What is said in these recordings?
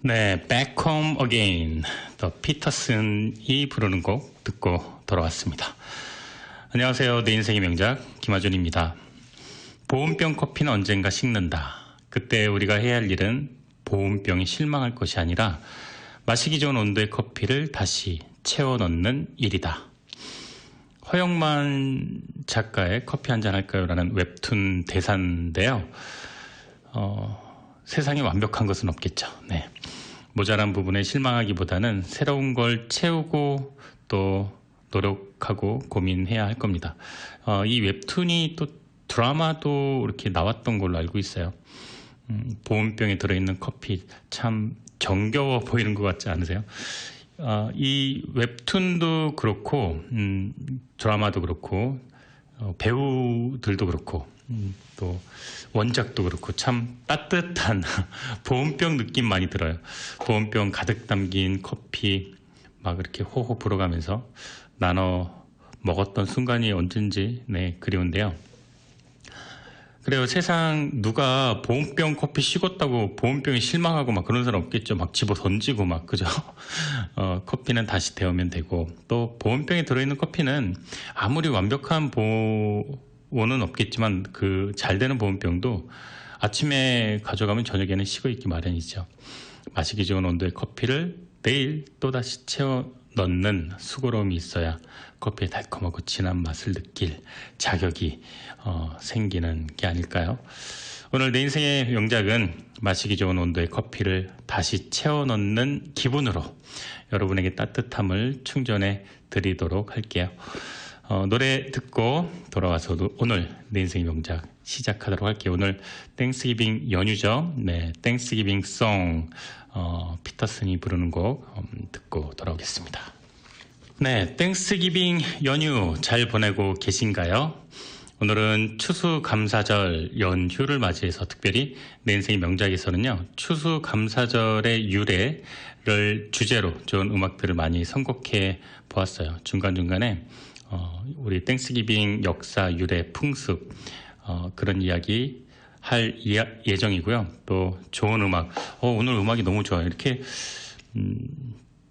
네, Back Home Again, 더 피터슨이 부르는 곡 듣고 돌아왔습니다. 안녕하세요. 내 인생의 명작 김하준입니다. 보온병 커피는 언젠가 식는다. 그때 우리가 해야 할 일은 보온병에 실망할 것이 아니라 마시기 좋은 온도의 커피를 다시 채워 넣는 일이다. 허영만 작가의 커피 한잔 할까요? 라는 웹툰 대사인데요. 세상에 완벽한 것은 없겠죠. 네. 모자란 부분에 실망하기보다는 새로운 걸 채우고 또 노력하고 고민해야 할 겁니다. 이 웹툰이 또 드라마도 이렇게 나왔던 걸로 알고 있어요. 보온병에 들어있는 커피 참 정겨워 보이는 것 같지 않으세요? 이 웹툰도 그렇고 드라마도 그렇고 배우들도 그렇고 또 원작도 그렇고 참 따뜻한 보온병 느낌 많이 들어요. 보온병 가득 담긴 커피 막 이렇게 호호 불어가면서 나눠 먹었던 순간이 언젠지 그리운데요. 그래요. 세상 누가 보온병 커피 식었다고 보온병에 실망하고 막 그런 사람 없겠죠. 막 집어 던지고 막 그죠. 커피는 다시 데우면 되고 또 보온병에 들어있는 커피는 아무리 완벽한 보온은 없겠지만 그 잘 되는 보온병도 아침에 가져가면 저녁에는 식어 있기 마련이죠. 마시기 좋은 온도의 커피를 매일 또다시 채워 넣는 수고로움이 있어야 커피의 달콤하고 진한 맛을 느낄 자격이 생기는 게 아닐까요? 오늘 내 인생의 명작은 마시기 좋은 온도의 커피를 다시 채워 넣는 기분으로 여러분에게 따뜻함을 충전해 드리도록 할게요. 노래 듣고 돌아와서 오늘 내 인생의 명작 시작하도록 할게요. 오늘 땡스기빙 연휴죠. 네, 땡스기빙 송 피터슨이 부르는 곡 듣고 돌아오겠습니다. 네, 땡스기빙 연휴 잘 보내고 계신가요? 오늘은 추수감사절 연휴를 맞이해서 특별히 내 인생의 명작에서는요, 추수감사절의 유래를 주제로 좋은 음악들을 많이 선곡해 보았어요. 중간중간에 우리 땡스기빙 역사, 유래, 풍습 그런 이야기 할 예정이고요. 또 좋은 음악, 오늘 음악이 너무 좋아요. 이렇게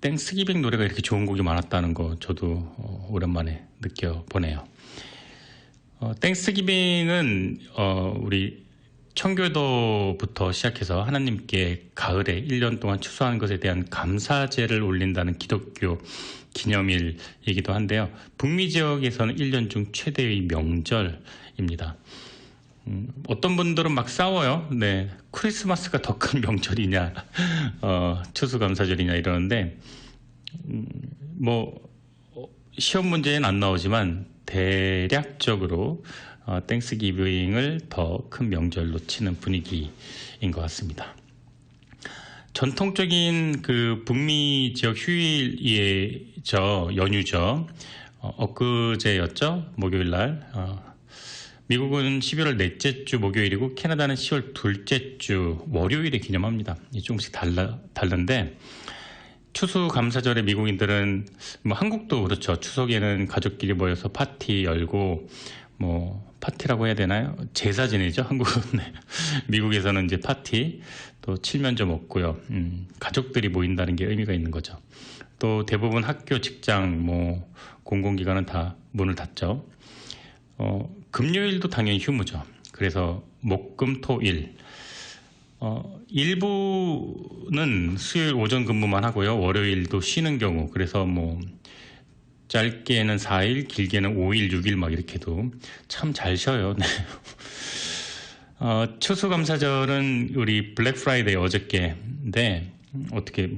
땡스기빙 노래가 이렇게 좋은 곡이 많았다는 거 저도 오랜만에 느껴보네요. 땡스기빙은 우리 청교도부터 시작해서 하나님께 가을에 1년 동안 추수한 것에 대한 감사제를 올린다는 기독교 기념일이기도 한데요. 북미 지역에서는 1년 중 최대의 명절입니다. 어떤 분들은 막 싸워요. 네, 크리스마스가 더 큰 명절이냐, 추수감사절이냐 이러는데, 시험 문제에는 안 나오지만 대략적으로 땡스기빙을 더 큰 명절로 치는 분위기인 것 같습니다. 전통적인 그 북미 지역 휴일이죠, 연휴죠. 엊그제였죠, 목요일 날. 미국은 11월 넷째 주 목요일이고 캐나다는 10월 둘째 주 월요일에 기념합니다. 조금씩 다른데 추수감사절에 미국인들은 한국도 그렇죠. 추석에는 가족끼리 모여서 파티 열고 파티라고 해야 되나요? 제사 지내죠. 한국은. 미국에서는 이제 파티 또 칠면조 먹고요. 가족들이 모인다는 게 의미가 있는 거죠. 또 대부분 학교, 직장, 공공기관은 다 문을 닫죠. 금요일도 당연히 휴무죠. 그래서 목, 금, 토, 일. 일부는 수요일 오전 근무만 하고요. 월요일도 쉬는 경우. 그래서 짧게는 4일, 길게는 5일, 6일 막 이렇게도 참 잘 쉬어요. 네. 추수감사절은 우리 블랙 프라이데이 어저께인데 어떻게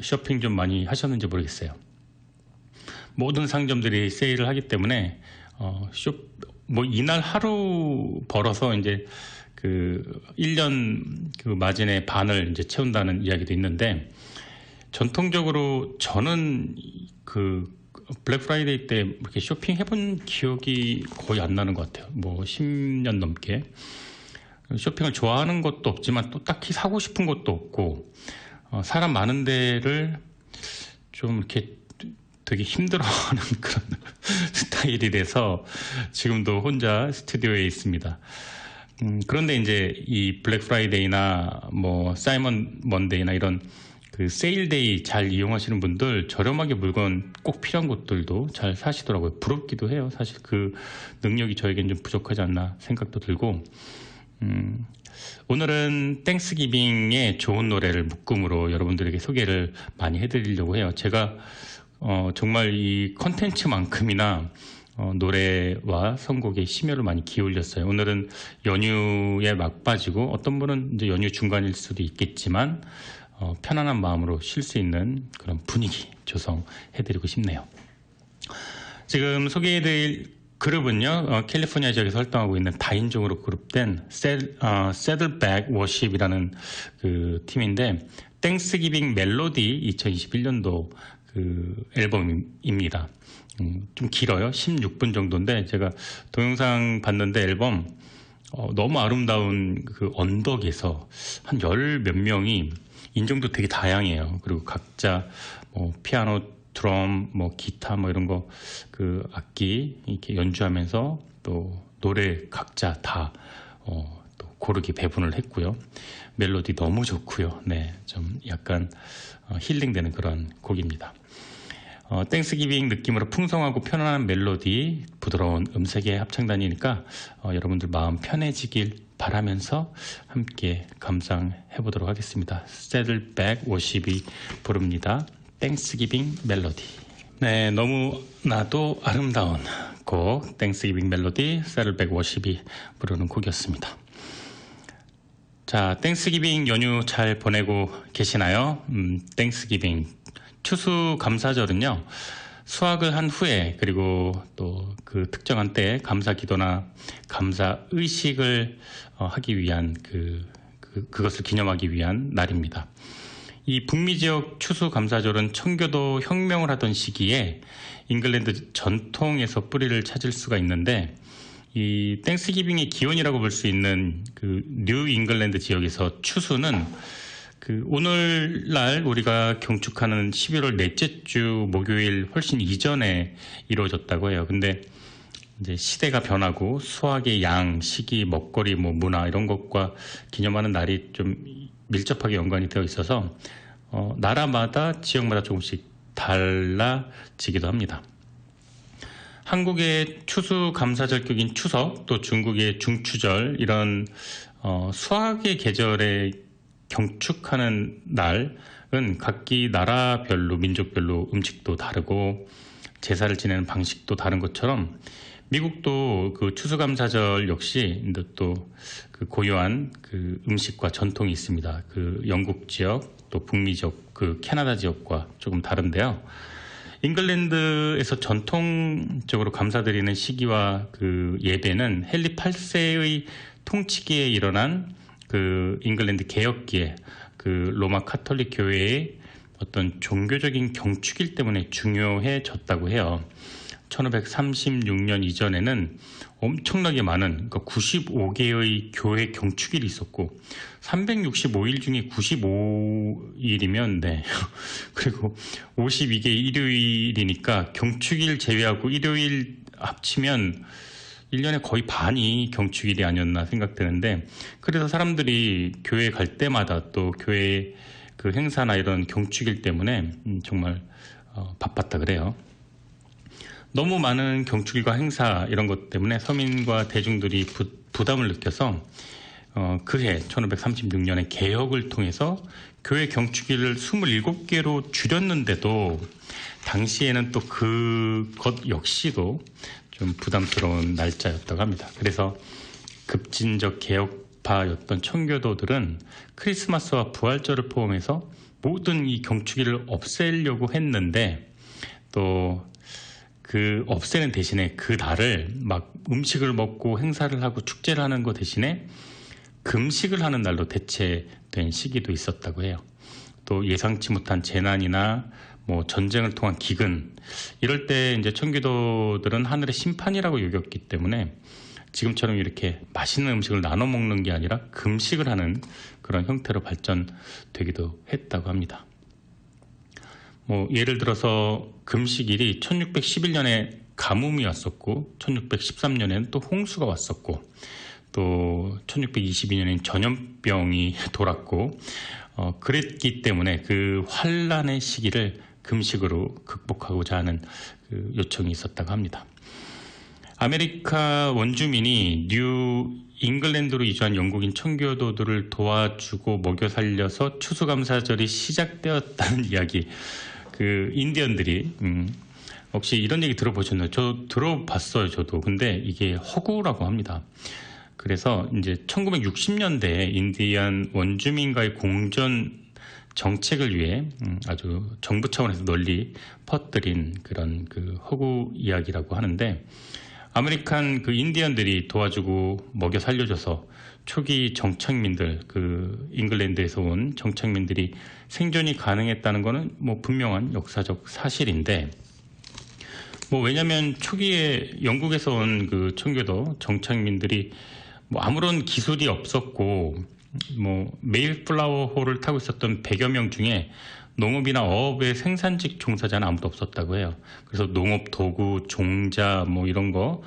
쇼핑 좀 많이 하셨는지 모르겠어요. 모든 상점들이 세일을 하기 때문에 이날 하루 벌어서 이제 그 1년 그 마진의 반을 이제 채운다는 이야기도 있는데, 전통적으로 저는 그 블랙 프라이데이 때 이렇게 쇼핑 해본 기억이 거의 안 나는 것 같아요. 10년 넘게. 쇼핑을 좋아하는 것도 없지만 또 딱히 사고 싶은 것도 없고, 사람 많은 데를 좀 이렇게 되게 힘들어하는 그런 스타일이 돼서 지금도 혼자 스튜디오에 있습니다. 그런데 이제 이 블랙 프라이데이나 뭐 사이먼 먼데이나 이런 그 세일데이 잘 이용하시는 분들 저렴하게 물건 꼭 필요한 곳들도 잘 사시더라고요. 부럽기도 해요. 사실 그 능력이 저에겐 좀 부족하지 않나 생각도 들고, 오늘은 땡스기빙의 좋은 노래를 묶음으로 여러분들에게 소개를 많이 해드리려고 해요. 제가 정말 이 컨텐츠만큼이나 노래와 선곡에 심혈을 많이 기울였어요. 오늘은 연휴에 막바지고 어떤 분은 이제 연휴 중간일 수도 있겠지만 편안한 마음으로 쉴 수 있는 그런 분위기 조성해드리고 싶네요. 지금 소개해드릴 그룹은요, 캘리포니아 지역에서 활동하고 있는 다인종으로 그룹된 Saddleback Worship이라는 그 팀인데, 땡스기빙 멜로디 2021년도 그 앨범입니다. 좀 길어요. 16분 정도인데 제가 동영상 봤는데 앨범 너무 아름다운 그 언덕에서 한 열 몇 명이 인종도 되게 다양해요. 그리고 각자 뭐 피아노, 드럼, 뭐 기타 뭐 이런 거 그 악기 이렇게 연주하면서 또 노래 각자 다 또 고르게 배분을 했고요. 멜로디 너무 좋고요. 네, 좀 약간 힐링되는 그런 곡입니다. 땡스기빙 느낌으로 풍성하고 편안한 멜로디, 부드러운 음색의 합창단이니까 여러분들 마음 편해지길 바라면서 함께 감상해 보도록 하겠습니다. Saddleback Worship이 부릅니다. 땡스기빙 멜로디. 네, 너무나도 아름다운 곡 땡스기빙 멜로디 Saddleback Worship이 부르는 곡이었습니다. 자, 땡스기빙 연휴 잘 보내고 계시나요? 땡스기빙 추수감사절은요, 수확을 한 후에 그리고 또 그 특정한 때에 감사 기도나 감사 의식을 하기 위한 그것을 기념하기 위한 날입니다. 이 북미 지역 추수감사절은 청교도 혁명을 하던 시기에 잉글랜드 전통에서 뿌리를 찾을 수가 있는데, 이 땡스기빙의 기원이라고 볼 수 있는 그 뉴 잉글랜드 지역에서 추수는 그 오늘날 우리가 경축하는 11월 넷째 주 목요일 훨씬 이전에 이루어졌다고 해요. 근데 이제 시대가 변하고 수확의 양, 시기, 먹거리, 뭐 문화 이런 것과 기념하는 날이 좀 밀접하게 연관이 되어 있어서 나라마다 지역마다 조금씩 달라지기도 합니다. 한국의 추수감사절격인 추석, 또 중국의 중추절, 이런 수학의 계절에 경축하는 날은 각기 나라별로, 민족별로 음식도 다르고 제사를 지내는 방식도 다른 것처럼 미국도 그 추수감사절 역시 또 그 고유한 그 음식과 전통이 있습니다. 그 영국 지역, 또 북미 지역, 그 캐나다 지역과 조금 다른데요. 잉글랜드에서 전통적으로 감사드리는 시기와 그 예배는 헨리 8세의 통치기에 일어난 그 잉글랜드 개혁기에 그 로마 카톨릭 교회의 어떤 종교적인 경축일 때문에 중요해졌다고 해요. 1536년 이전에는 엄청나게 많은, 그러니까 95개의 교회 경축일이 있었고 365일 중에 95일이면 네 그리고 52개 일요일이니까 경축일 제외하고 일요일 합치면 1년에 거의 반이 경축일이 아니었나 생각되는데, 그래서 사람들이 교회 갈 때마다 또 교회 그 행사나 이런 경축일 때문에 정말 바빴다 그래요. 너무 많은 경축일과 행사 이런 것 때문에 서민과 대중들이 부담을 느껴서 그해 1536년에 개혁을 통해서 교회 경축일을 27개로 줄였는데도 당시에는 또 그것 역시도 좀 부담스러운 날짜였다고 합니다. 그래서 급진적 개혁파였던 청교도들은 크리스마스와 부활절을 포함해서 모든 이 경축일을 없애려고 했는데, 또 그 없애는 대신에 그 날을 막 음식을 먹고 행사를 하고 축제를 하는 것 대신에 금식을 하는 날로 대체된 시기도 있었다고 해요. 또 예상치 못한 재난이나 뭐 전쟁을 통한 기근, 이럴 때 이제 청교도들은 하늘의 심판이라고 여겼기 때문에 지금처럼 이렇게 맛있는 음식을 나눠 먹는 게 아니라 금식을 하는 그런 형태로 발전되기도 했다고 합니다. 뭐 예를 들어서 금식일이 1611년에 가뭄이 왔었고 1613년에는 또 홍수가 왔었고 또 1622년엔 전염병이 돌았고 그랬기 때문에 그 환란의 시기를 금식으로 극복하고자 하는 그 요청이 있었다고 합니다. 아메리카 원주민이 뉴 잉글랜드로 이주한 영국인 청교도들을 도와주고 먹여 살려서 추수감사절이 시작되었다는 이야기. 그 인디언들이 혹시 이런 얘기 들어보셨나요? 저 들어봤어요, 저도. 근데 이게 허구라고 합니다. 그래서 이제 1960년대에 인디안 원주민과의 공존 정책을 위해 아주 정부 차원에서 널리 퍼뜨린 그런 그 허구 이야기라고 하는데, 아메리칸 그 인디언들이 도와주고 먹여 살려줘서 초기 정착민들, 그 잉글랜드에서 온 정착민들이 생존이 가능했다는 것은 뭐 분명한 역사적 사실인데, 뭐 왜냐면 초기에 영국에서 온 그 청교도 정착민들이 뭐 아무런 기술이 없었고, 뭐 메일플라워호를 타고 있었던 100여 명 중에 농업이나 어업의 생산직 종사자는 아무도 없었다고 해요. 그래서 농업 도구, 종자 뭐 이런 거,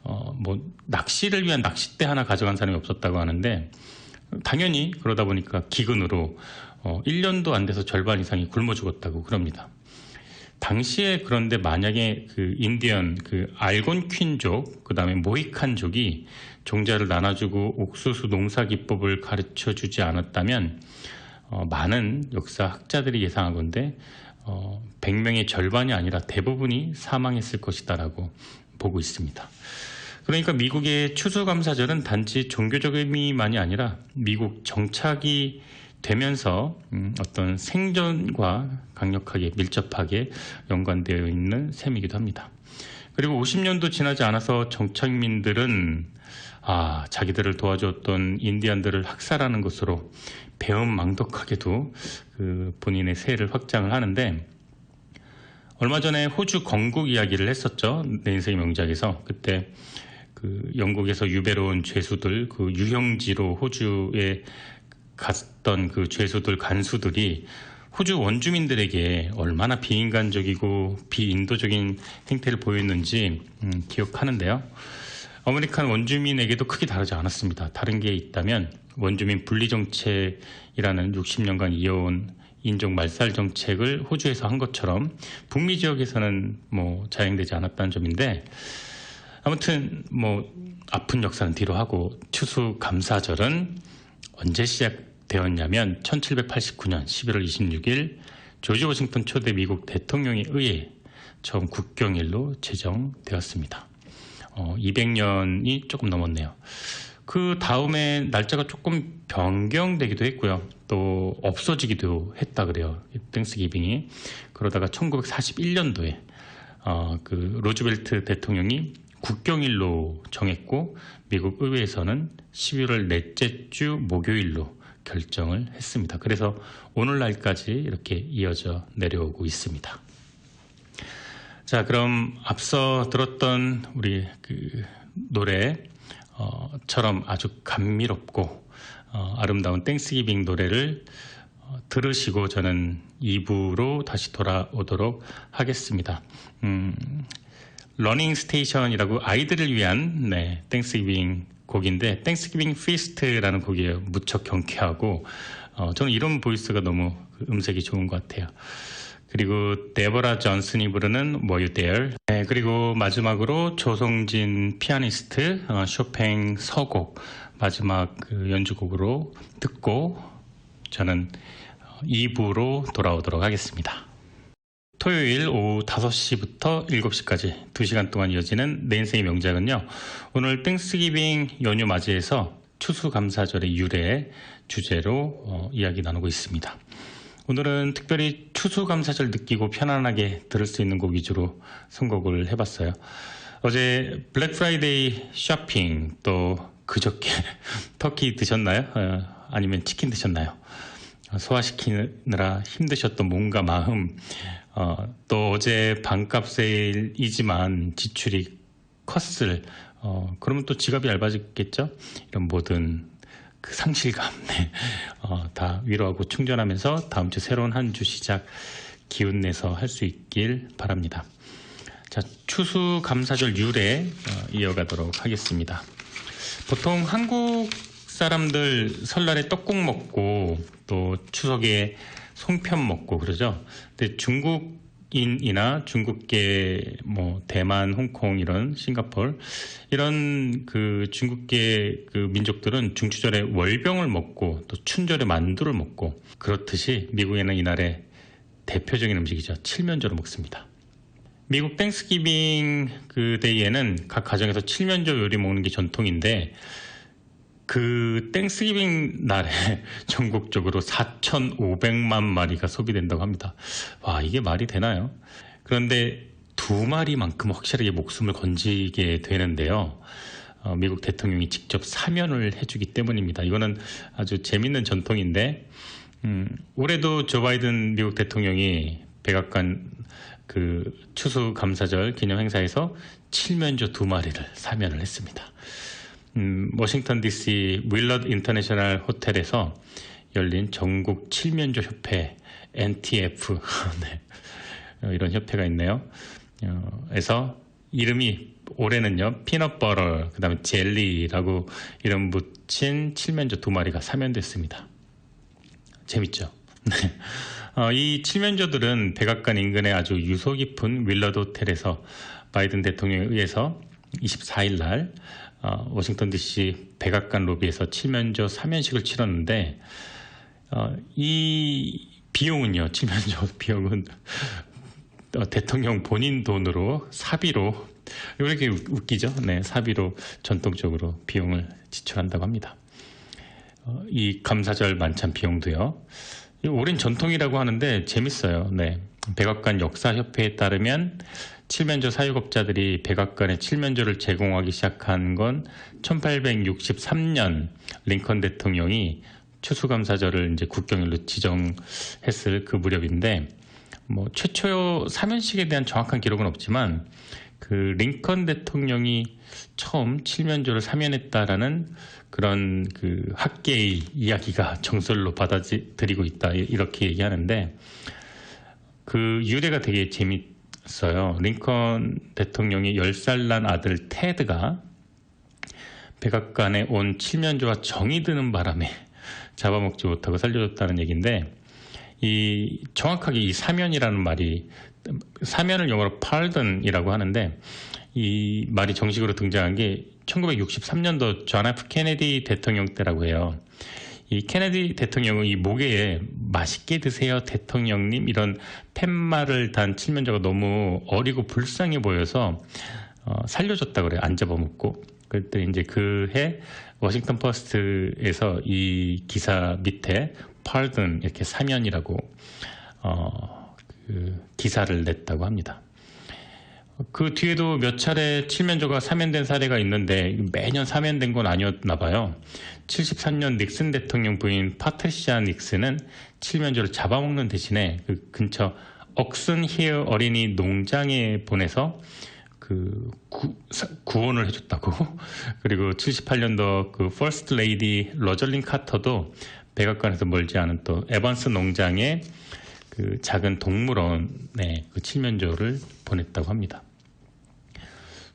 뭐 낚시를 위한 낚싯대 하나 가져간 사람이 없었다고 하는데, 당연히 그러다 보니까 기근으로 1년도 안 돼서 절반 이상이 굶어 죽었다고 그럽니다. 당시에 그런데 만약에 그 인디언, 그 알곤퀸족, 그 다음에 모히칸족이 종자를 나눠주고 옥수수 농사 기법을 가르쳐 주지 않았다면 많은 역사학자들이 예상하건대 100명의 절반이 아니라 대부분이 사망했을 것이다라고 보고 있습니다. 그러니까 미국의 추수감사절은 단지 종교적 의미만이 아니라 미국 정착이 되면서 어떤 생존과 강력하게 밀접하게 연관되어 있는 셈이기도 합니다. 그리고 50년도 지나지 않아서 정착민들은 자기들을 도와줬던 인디언들을 학살하는 것으로 배은망덕하게도 그 본인의 세를 확장을 하는데, 얼마 전에 호주 건국 이야기를 했었죠. 내 인생의 명작에서. 그때 그 영국에서 유배로운 죄수들, 그 유형지로 호주에 갔던 그 죄수들 간수들이 호주 원주민들에게 얼마나 비인간적이고 비인도적인 행태를 보였는지 기억하는데요. 아메리칸 원주민에게도 크게 다르지 않았습니다. 다른 게 있다면 원주민 분리정책이라는 60년간 이어온 인종 말살 정책을 호주에서 한 것처럼 북미 지역에서는 뭐 자행되지 않았다는 점인데, 아무튼 뭐 아픈 역사는 뒤로 하고 추수감사절은 언제 시작되었냐면 1789년 11월 26일 조지 워싱턴 초대 미국 대통령에 의해 처음 국경일로 제정되었습니다. 200년이 조금 넘었네요. 그 다음에 날짜가 조금 변경되기도 했고요. 또 없어지기도 했다 그래요. 땡스기빙이. 그러다가 1941년도에 그 루즈벨트 대통령이 국경일로 정했고, 미국 의회에서는 11월 넷째 주 목요일로 결정을 했습니다. 그래서 오늘날까지 이렇게 이어져 내려오고 있습니다. 자, 그럼 앞서 들었던 우리 그 노래처럼 아주 감미롭고 아름다운 땡스기빙 노래를 들으시고 저는 2부로 다시 돌아오도록 하겠습니다. 러닝 스테이션이라고 아이들을 위한 땡스기빙 곡인데, 땡스기빙 피스트라는 곡이에요. 무척 경쾌하고 저는 이런 보이스가 너무 음색이 좋은 것 같아요. 그리고 데보라 존슨이 부르는 Were You There? 그리고 마지막으로 조성진 피아니스트 쇼팽 서곡 마지막 그 연주곡으로 듣고 저는 2부로 돌아오도록 하겠습니다. 토요일 오후 5시부터 7시까지 2시간 동안 이어지는 내 인생의 명작은요, 오늘 땡스기빙 연휴 맞이해서 추수감사절의 유래 주제로 이야기 나누고 있습니다. 오늘은 특별히 추수감사절 느끼고 편안하게 들을 수 있는 곡 위주로 선곡을 해봤어요. 어제 블랙 프라이데이 쇼핑, 또 그저께 터키 드셨나요? 아니면 치킨 드셨나요? 소화시키느라 힘드셨던 몸과 마음, 또 어제 반값 세일이지만 지출이 컸을, 그러면 또 지갑이 얇아졌겠죠? 이런 모든 그 상실감, 다 위로하고 충전하면서 다음 주 새로운 한 주 시작 기운내서 할 수 있길 바랍니다. 자, 추수감사절 유래 이어가도록 하겠습니다. 보통 한국 사람들 설날에 떡국 먹고 또 추석에 송편 먹고 그러죠. 근데 중국인이나 중국계 뭐 대만, 홍콩 이런 싱가포르 이런 그 중국계 그 민족들은 중추절에 월병을 먹고 또 춘절에 만두를 먹고 그렇듯이 미국에는 이날에 대표적인 음식이죠. 칠면조를 먹습니다. 미국 땡스기빙 그 데이에는 각 가정에서 칠면조 요리 먹는 게 전통인데 그 땡스기빙 날에 전국적으로 4,500만 마리가 소비된다고 합니다. 와, 이게 말이 되나요? 그런데 두 마리만큼 확실하게 목숨을 건지게 되는데요. 미국 대통령이 직접 사면을 해주기 때문입니다. 이거는 아주 재밌는 전통인데 올해도 조 바이든 미국 대통령이 백악관 그 추수감사절 기념 행사에서 칠면조 두 마리를 사면을 했습니다. 워싱턴 DC 윌러드 인터내셔널 호텔에서 열린 전국 칠면조 협회 NTF 네. 이런 협회가 있네요. 에서 이름이 올해는요 피넛버터 그다음에 젤리라고 이름 붙인 칠면조 두 마리가 사면됐습니다. 재밌죠? 이 칠면조들은 백악관 인근의 아주 유서 깊은 윌러드 호텔에서 바이든 대통령에 의해서 24일 날 워싱턴 DC 백악관 로비에서 칠면조 사면식을 치렀는데 이 비용은요, 칠면조 비용은 대통령 본인 돈으로 사비로 왜 이렇게 웃기죠? 네, 사비로 전통적으로 비용을 지출한다고 합니다. 이 감사절 만찬 비용도요. 오랜 전통이라고 하는데 재밌어요. 네, 백악관 역사협회에 따르면 칠면조 사육업자들이 백악관에 칠면조를 제공하기 시작한 건 1863년 링컨 대통령이 추수감사절을 이제 국경일로 지정했을 그 무렵인데 뭐 최초 사면식에 대한 정확한 기록은 없지만 그 링컨 대통령이 처음 칠면조를 사면했다라는 그런 그 학계의 이야기가 정설로 받아들이고 있다 이렇게 얘기하는데 그 유래가 되게 재밌어요. 링컨 대통령이 10살 난 아들 테드가 백악관에 온 칠면조와 정이 드는 바람에 잡아먹지 못하고 살려줬다는 얘기인데 정확하게 이 사면이라는 말이 사면을 영어로 pardon이라고 하는데 이 말이 정식으로 등장한 게 1963년도 존 F 케네디 대통령 때라고 해요. 이 케네디 대통령은 이 목에 맛있게 드세요 대통령님 이런 팻말을 단 칠면조가 너무 어리고 불쌍해 보여서 살려줬다 그래요. 안 잡아먹고. 그때 이제 그 해 워싱턴 포스트에서 이 기사 밑에 pardon 이렇게 사면이라고 그 기사를 냈다고 합니다. 그 뒤에도 몇 차례 칠면조가 사면된 사례가 있는데 매년 사면된 건 아니었나 봐요. 73년 닉슨 대통령 부인 파트리시아 닉슨은 칠면조를 잡아먹는 대신에 그 근처 옥슨힐 어린이 농장에 보내서 그 구원을 해줬다고. 그리고 78년도 그 퍼스트 레이디 로절린 카터도 백악관에서 멀지 않은 또 에반스 농장에 그 작은 동물원에 그 칠면조를 보냈다고 합니다.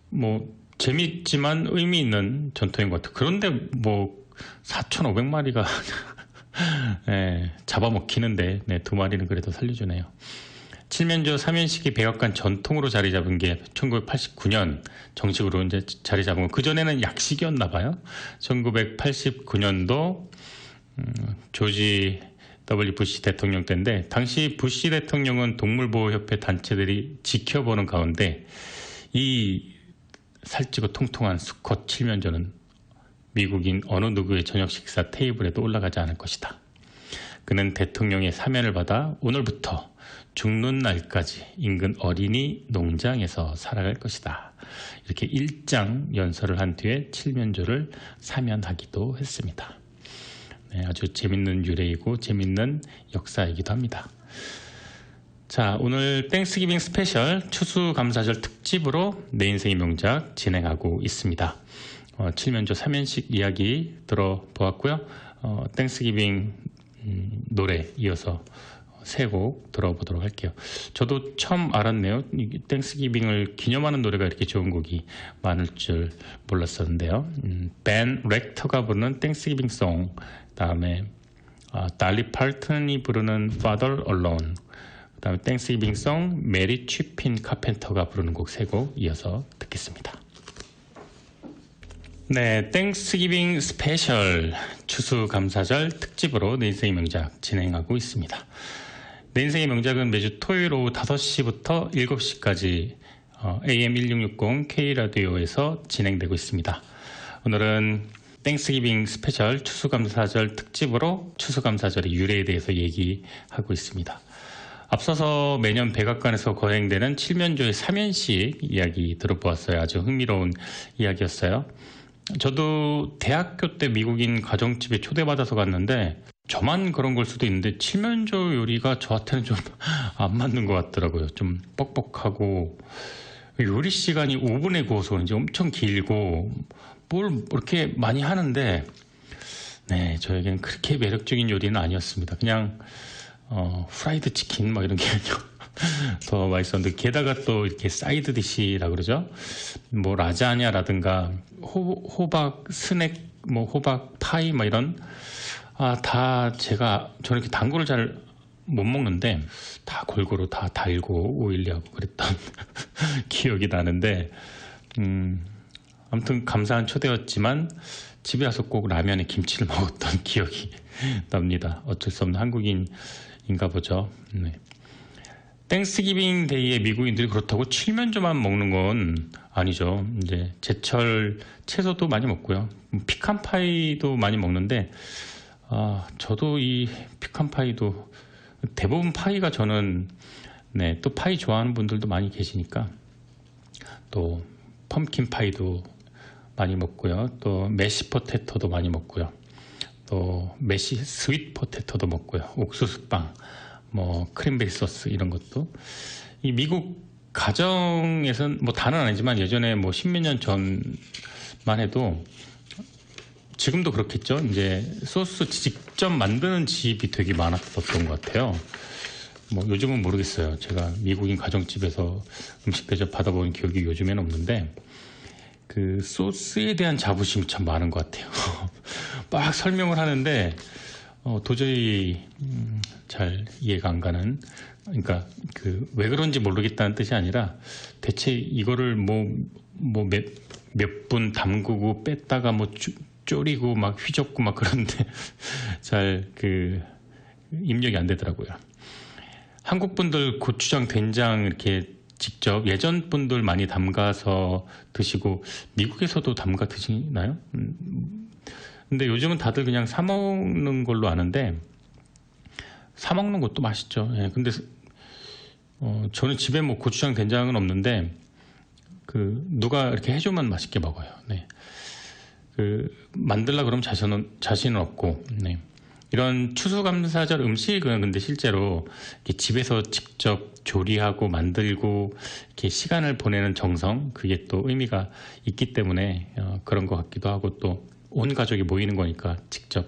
뭐 재밌지만 의미 있는 전통인 것 같아요. 그런데 뭐 4,500마리가 네, 잡아먹히는데 네, 두 마리는 그래도 살려주네요. 칠면조 사면식이 백악관 전통으로 자리 잡은 게 1989년 정식으로 이제 자리 잡은 거. 그전에는 약식이었나 봐요. 1989년도 조지 W 부시 대통령 때인데 당시 부시 대통령은 동물보호협회 단체들이 지켜보는 가운데 이 살찌고 통통한 수컷 칠면조는 미국인 어느 누구의 저녁 식사 테이블에도 올라가지 않을 것이다. 그는 대통령의 사면을 받아 오늘부터 죽는 날까지 인근 어린이 농장에서 살아갈 것이다. 이렇게 일장 연설을 한 뒤에 칠면조를 사면하기도 했습니다. 네, 아주 재밌는 유래이고 재밌는 역사이기도 합니다. 자, 오늘 땡스기빙 스페셜 추수감사절 특집으로 내 인생의 명작 진행하고 있습니다. 칠면조 사면식 이야기 들어보았고요. 땡스기빙 노래 이어서 세 곡 들어보도록 할게요. 저도 처음 알았네요. 땡스기빙을 기념하는 노래가 이렇게 좋은 곡이 많을 줄 몰랐었는데요. 벤 렉터가 부르는 땡스기빙 송, 그다음에 달리 팔튼이 부르는 Father Alone, 그다음에 땡스기빙 송 메리 취핀 카펜터가 부르는 곡 세 곡 이어서 듣겠습니다. 네, 땡스기빙 스페셜 추수감사절 특집으로 내 인생의 명작 진행하고 있습니다. 내 인생의 명작은 매주 토요일 오후 5시부터 7시까지 AM 1660 K라디오에서 진행되고 있습니다. 오늘은 땡스기빙 스페셜 추수감사절 특집으로 추수감사절의 유래에 대해서 얘기하고 있습니다. 앞서서 매년 백악관에서 거행되는 칠면조의 삼연식 이야기 들어보았어요. 아주 흥미로운 이야기였어요. 저도 대학교 때 미국인 가정집에 초대받아서 갔는데 저만 그런 걸 수도 있는데 칠면조 요리가 저한테는 좀 안 맞는 것 같더라고요. 좀 뻑뻑하고 요리 시간이 오븐에 구워서 그런지 엄청 길고 뭘 이렇게 많이 하는데 네, 저에게는 그렇게 매력적인 요리는 아니었습니다. 그냥 프라이드 치킨 막 이런 게 더 맛있었는데 게다가 또 이렇게 사이드 디시라 그러죠. 뭐 라자냐라든가 호박 스낵, 뭐 호박 파이 막 이런 다 저는 이렇게 단 거를 잘 못 먹는데 다 골고루 다 달고 오일리하고 그랬던 기억이 나는데 아무튼 감사한 초대였지만 집에 와서 꼭 라면에 김치를 먹었던 기억이 납니다. 어쩔 수 없는 한국인인가 보죠. 네. 땡스기빙 데이에 미국인들이 그렇다고 칠면조만 먹는 건 아니죠. 이제 제철 채소도 많이 먹고요. 피칸 파이도 많이 먹는데 저도 이 피칸 파이도 대부분 파이가 저는 네, 또 파이 좋아하는 분들도 많이 계시니까 또 펌킨 파이도 많이 먹고요. 또 메시 포테토도 많이 먹고요. 또 메시 스윗 포테토도 먹고요. 옥수수빵, 뭐 크림베리 소스 이런 것도 이 미국 가정에서는 뭐 다는 아니지만 예전에 뭐 십몇 년 전만 해도 지금도 그렇겠죠. 이제 소스 직접 만드는 집이 되게 많았었던 것 같아요. 뭐 요즘은 모르겠어요. 제가 미국인 가정집에서 음식 대접 받아본 기억이 요즘에는 없는데 그 소스에 대한 자부심이 참 많은 것 같아요. 막 설명을 하는데 도저히 잘 이해가 안 가는, 그러니까 그 왜 그런지 모르겠다는 뜻이 아니라 대체 이거를 몇 분 담그고 뺐다가 뭐 졸이고 막 휘젓고 막 그런데 잘 입력이 안 되더라고요. 한국 분들 고추장, 된장 이렇게 직접 예전 분들 많이 담가서 드시고 미국에서도 담가 드시나요? 근데 요즘은 다들 그냥 사 먹는 걸로 아는데 사 먹는 것도 맛있죠. 예, 근데 저는 집에 뭐 고추장, 된장은 없는데 누가 이렇게 해주면 맛있게 먹어요. 네. 만들라 그러면 자신은 없고, 네. 이런 추수감사절 음식은 근데 실제로 이렇게 집에서 직접 조리하고 만들고 이렇게 시간을 보내는 정성, 그게 또 의미가 있기 때문에 그런 것 같기도 하고, 또 온 가족이 모이는 거니까 직접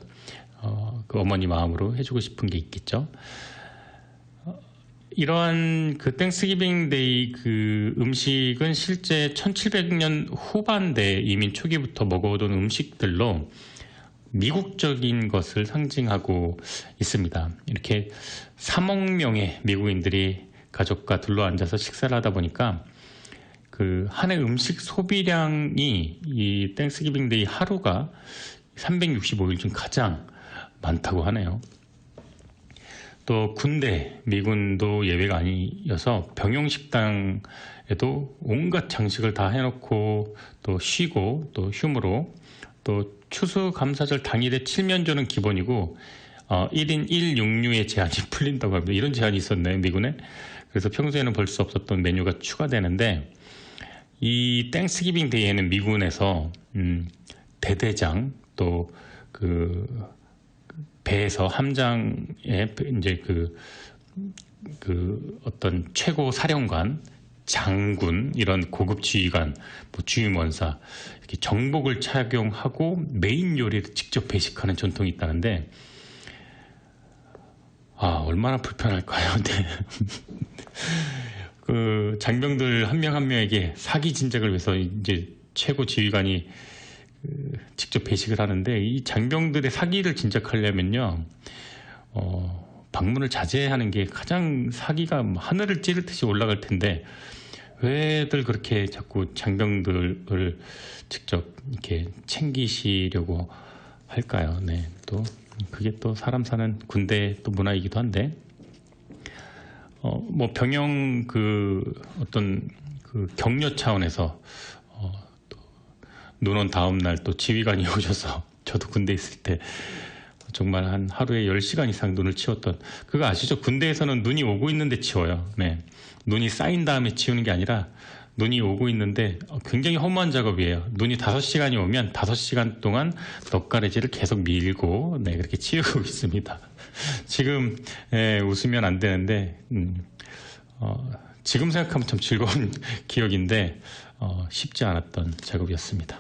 그 어머니 마음으로 해주고 싶은 게 있겠죠. 이러한 땡스기빙 데이 음식은 실제 1700년 후반대 이민 초기부터 먹어오던 음식들로 미국적인 것을 상징하고 있습니다. 이렇게 3억 명의 미국인들이 가족과 둘러앉아서 식사를 하다 보니까 한 해 음식 소비량이 이 땡스기빙 데이 하루가 365일 중 가장 많다고 하네요. 또 미군도 예외가 아니어서 병용식당에도 온갖 장식을 다 해놓고 또 쉬고 또 휴무로 또 추수감사절 당일에 칠면조는 기본이고 1인 1육류의 제한이 풀린다고 합니다. 이런 제한이 있었네요, 미군에. 그래서 평소에는 볼 수 없었던 메뉴가 추가되는데 이 땡스기빙 데이에는 미군에서 대대장 또 배에서 함장에 이제 어떤 최고 사령관, 장군, 이런 고급 지휘관, 뭐 주임원사 이렇게 정복을 착용하고 메인 요리를 직접 배식하는 전통이 있다는데 얼마나 불편할까요? 네. 그 장병들 한 명 한 명에게 사기 진작을 위해서 이제 최고 지휘관이 직접 배식을 하는데, 이 장병들의 사기를 진작하려면요, 방문을 자제하는 게 가장 사기가 하늘을 찌를 듯이 올라갈 텐데, 왜들 그렇게 자꾸 장병들을 직접 이렇게 챙기시려고 할까요? 네, 또 그게 또 사람 사는 군대 또 문화이기도 한데, 뭐 병영 어떤 격려 차원에서 또 눈 온 다음 날 또 지휘관이 오셔서, 저도 군대 있을 때 정말 한 하루에 10시간 이상 눈을 치웠던, 그거 아시죠? 군대에서는 눈이 오고 있는데 치워요. 네. 눈이 쌓인 다음에 치우는 게 아니라 눈이 오고 있는데 굉장히 허무한 작업이에요. 눈이 5시간이 오면 5시간 동안 넋가래질을 계속 밀고, 네, 그렇게 치우고 있습니다. 지금 웃으면 안 되는데 지금 생각하면 참 즐거운 기억인데 쉽지 않았던 작업이었습니다.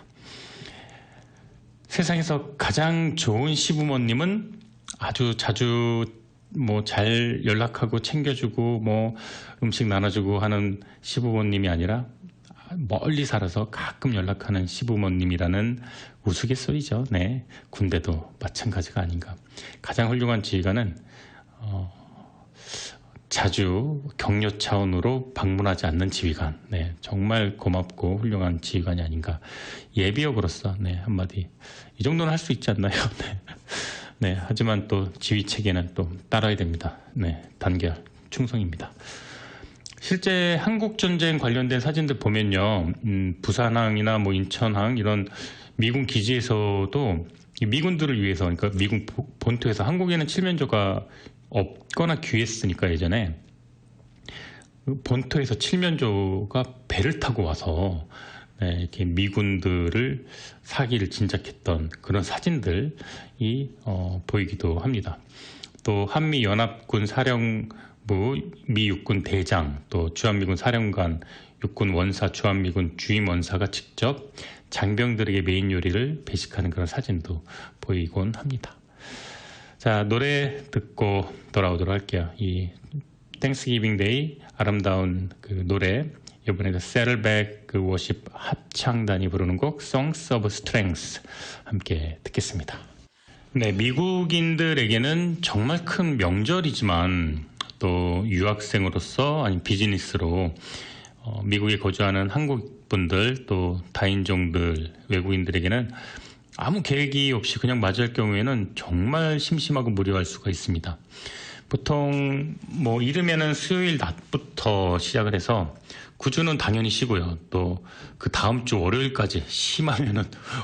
세상에서 가장 좋은 시부모님은 아주 자주 뭐 잘 연락하고 챙겨주고 뭐 음식 나눠주고 하는 시부모님이 아니라 멀리 살아서 가끔 연락하는 시부모님이라는 우스갯소리죠. 네, 군대도 마찬가지가 아닌가. 가장 훌륭한 지휘관은 자주 격려 차원으로 방문하지 않는 지휘관. 네, 정말 고맙고 훌륭한 지휘관이 아닌가. 예비역으로서 네, 한마디 이 정도는 할 수 있지 않나요? 네. 네, 하지만 또 지휘 체계는 또 따라야 됩니다. 네, 단결 충성입니다. 실제 한국전쟁 관련된 사진들 보면요, 부산항이나 뭐 인천항 이런 미군 기지에서도 미군들을 위해서, 그러니까 미군 본토에서, 한국에는 칠면조가 없거나 귀했으니까 예전에 본토에서 칠면조가 배를 타고 와서 네, 이렇게 미군들을 사기를 진작했던 그런 사진들이 보이기도 합니다. 또 한미연합군 사령부 미 육군 대장, 또 주한미군 사령관, 육군 원사, 주한미군 주임 원사가 직접 장병들에게 메인 요리를 배식하는 그런 사진도 보이곤 합니다. 자, 노래 듣고 돌아오도록 할게요. 이 땡스기빙 데이 아름다운 그 노래, 이번에도 세틀백 워십 합창단이 부르는 곡 Songs of Strength 함께 듣겠습니다. 네, 미국인들에게는 정말 큰 명절이지만 또 유학생으로서 아니 비즈니스로 미국에 거주하는 한국분들, 또 다인종들, 외국인들에게는 아무 계획이 없이 그냥 맞이할 경우에는 정말 심심하고 무료할 수가 있습니다. 보통 뭐 이르면은 수요일 낮부터 시작을 해서 9주는 당연히 쉬고요. 또 그 다음 주 월요일까지, 심하면은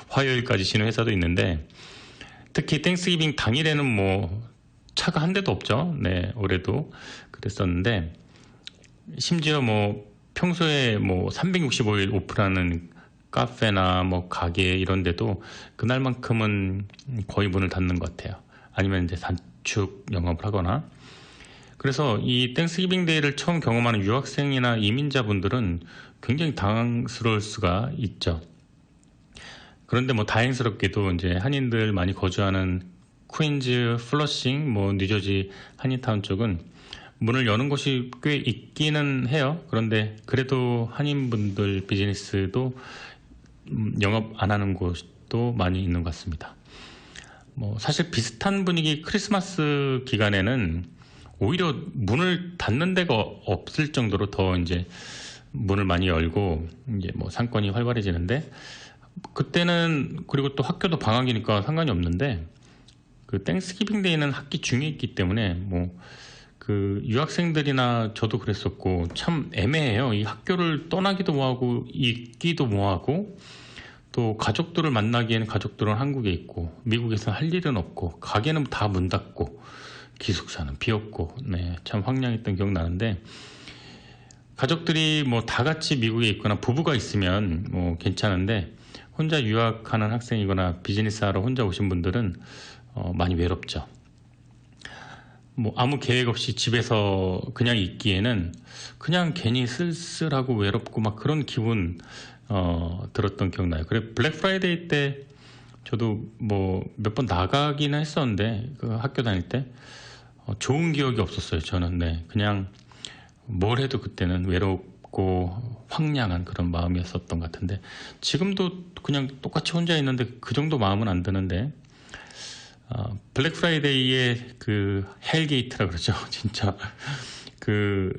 화요일까지 쉬는 회사도 있는데, 특히 땡스기빙 당일에는 뭐 차가 한 대도 없죠. 네, 올해도 그랬었는데, 심지어 뭐 평소에 뭐 365일 오픈하는 카페나 뭐 가게 이런 데도 그날만큼은 거의 문을 닫는 것 같아요. 아니면 이제 단축 영업을 하거나. 그래서 이 땡스기빙 데이를 처음 경험하는 유학생이나 이민자분들은 굉장히 당황스러울 수가 있죠. 그런데 뭐 다행스럽게도 이제 한인들 많이 거주하는 퀸즈, 플러싱, 뭐 뉴저지 한인타운 쪽은 문을 여는 곳이 꽤 있기는 해요. 그런데 그래도 한인분들 비즈니스도 영업 안 하는 곳도 많이 있는 것 같습니다. 뭐 사실 비슷한 분위기 크리스마스 기간에는 오히려 문을 닫는 데가 없을 정도로 더 이제 문을 많이 열고 이제 뭐 상권이 활발해지는데, 그때는 그리고 또 학교도 방학이니까 상관이 없는데, 그 땡스기빙 데이는 학기 중에 있기 때문에 뭐 그 유학생들이나 저도 그랬었고 참 애매해요. 이 학교를 떠나기도 뭐하고 있기도 뭐하고, 또 가족들을 만나기에는 가족들은 한국에 있고 미국에서는 할 일은 없고 가게는 다 문 닫고 기숙사는 비었고, 네, 참 황량했던 기억 나는데, 가족들이 뭐 다 같이 미국에 있거나 부부가 있으면 뭐 괜찮은데, 혼자 유학하는 학생이거나 비즈니스 하러 혼자 오신 분들은 많이 외롭죠. 뭐 아무 계획 없이 집에서 그냥 있기에는 그냥 괜히 쓸쓸하고 외롭고 막 그런 기분 들었던 기억나요. 그래, 블랙 프라이데이 때 저도 뭐 몇 번 나가기는 했었는데, 그 학교 다닐 때 좋은 기억이 없었어요. 저는 네, 그냥 뭘 해도 그때는 외롭고 황량한 그런 마음이었었던 것 같은데 지금도 그냥 똑같이 혼자 있는데 그 정도 마음은 안 드는데 블랙 프라이데이의 그 헬게이트라 그러죠. 진짜 그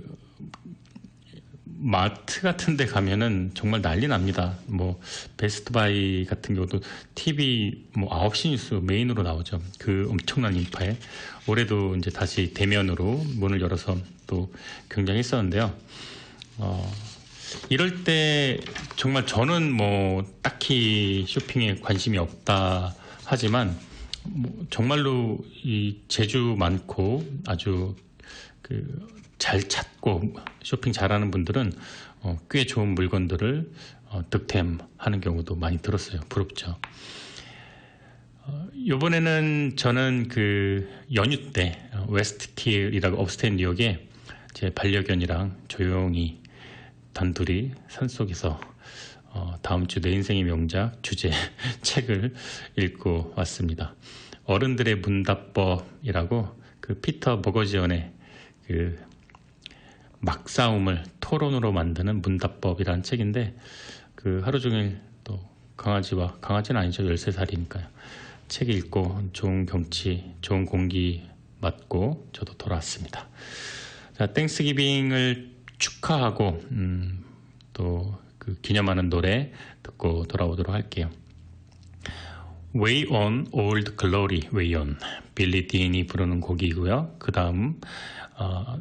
마트 같은 데 가면은 정말 난리 납니다. 뭐 베스트바이 같은 경우도 TV 뭐 9시 뉴스 메인으로 나오죠. 그 엄청난 인파에 올해도 이제 다시 대면으로 문을 열어서 또 굉장했었는데요. 이럴 때 정말 저는 뭐 딱히 쇼핑에 관심이 없다 하지만 뭐 정말로 이 재주 많고 아주 잘 찾고 쇼핑 잘하는 분들은 꽤 좋은 물건들을 득템하는 경우도 많이 들었어요. 부럽죠. 이번에는 저는 그 연휴 때 웨스트킬이라고 업스테이트 뉴욕에 제 반려견이랑 조용히 단둘이 산속에서 다음 주 내 인생의 명작 주제 책을 읽고 왔습니다. 어른들의 문답법이라고 그 피터 버거지언의 그 막싸움을 토론으로 만드는 문답법이라는 책인데 그 하루 종일 또 강아지는 아니죠. 13살이니까요. 책 읽고 좋은 경치, 좋은 공기 맞고 저도 돌아왔습니다. 자, 땡스기빙을 축하하고 또 그 기념하는 노래 듣고 돌아오도록 할게요. Way on Old Glory, Way on. 빌리 딘이 부르는 곡이고요. 그 다음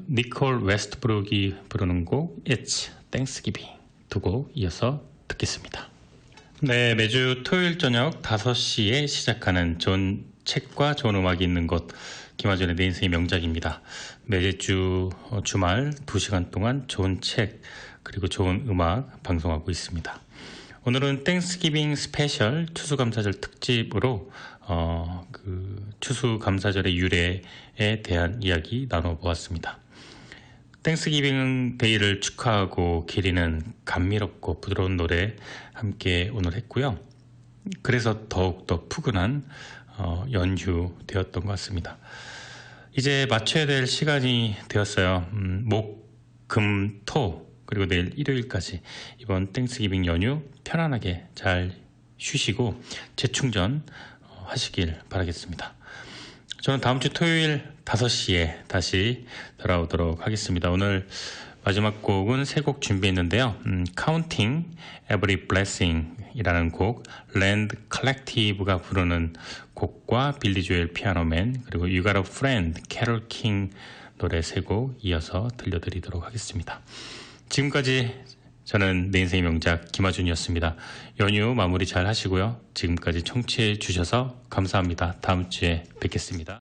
니콜 웨스트브룩이 부르는 곡 It's Thanksgiving 두 곡 이어서 듣겠습니다. 네, 매주 토요일 저녁 5시에 시작하는 좋은 책과 좋은 음악이 있는 곳 김하준의 내 인생의 명작입니다. 매주 주말 2시간 동안 좋은 책 그리고 좋은 음악 방송하고 있습니다. 오늘은 땡스기빙 스페셜 추수감사절 특집으로 그 추수감사절의 유래에 대한 이야기 나눠보았습니다. 땡스기빙 데이를 축하하고 기리는 감미롭고 부드러운 노래 함께 오늘 했고요. 그래서 더욱더 푸근한 연휴 되었던 것 같습니다. 이제 맞춰야 될 시간이 되었어요. 목, 금, 토 그리고 내일 일요일까지 이번 땡스기빙 연휴 편안하게 잘 쉬시고 재충전 하시길 바라겠습니다. 저는 다음 주 토요일 5시에 다시 돌아오도록 하겠습니다. 오늘 마지막 곡은 3곡 준비했는데요. Counting Every Blessing 이라는 곡, 랜드 컬렉티브가 부르는 곡과 빌리 조엘 피아노맨 그리고 You Got a Friend, 캐롤 킹 노래 3곡 이어서 들려드리도록 하겠습니다. 지금까지 저는 내 인생의 명작 김하준이었습니다. 연휴 마무리 잘 하시고요. 지금까지 청취해 주셔서 감사합니다. 다음 주에 뵙겠습니다.